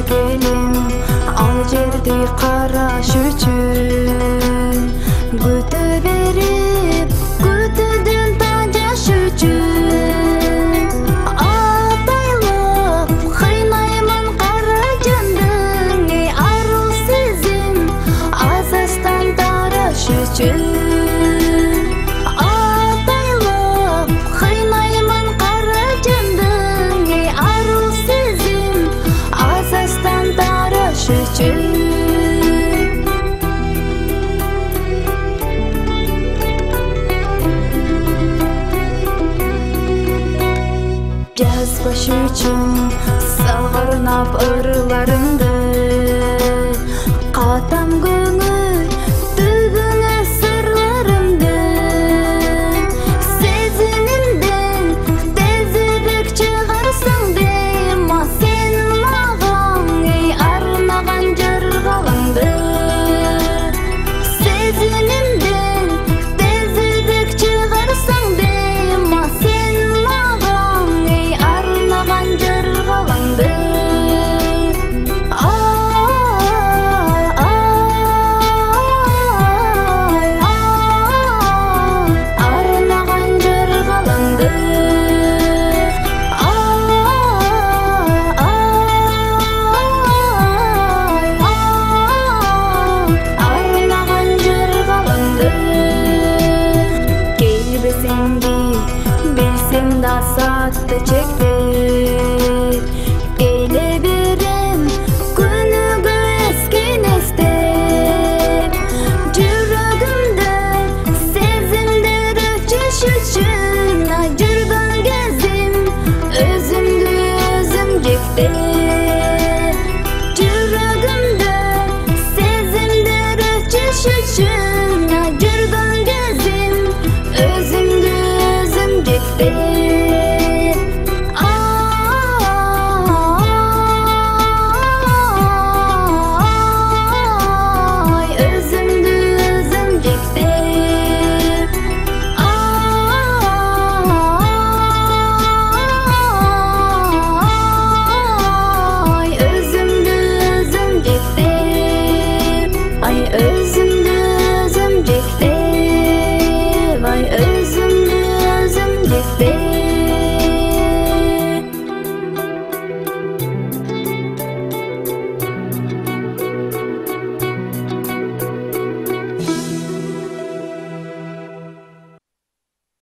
келем ал жерди караш үчүн күтө берип күтүүдөн тажаш үчүн атайлап кыйнаймын кара жандың ару сезим азастан тараш үчүн Жазбаш үчүн сагырнап ырларыңды катам көңүл түбүңө сырларымды сезимимден тезирээк чыгарсаң дейма сен маган эй арнаган жыргалыңды сезимимден тезирээк чыгарсаң дейма сен bilsem da saattä çekti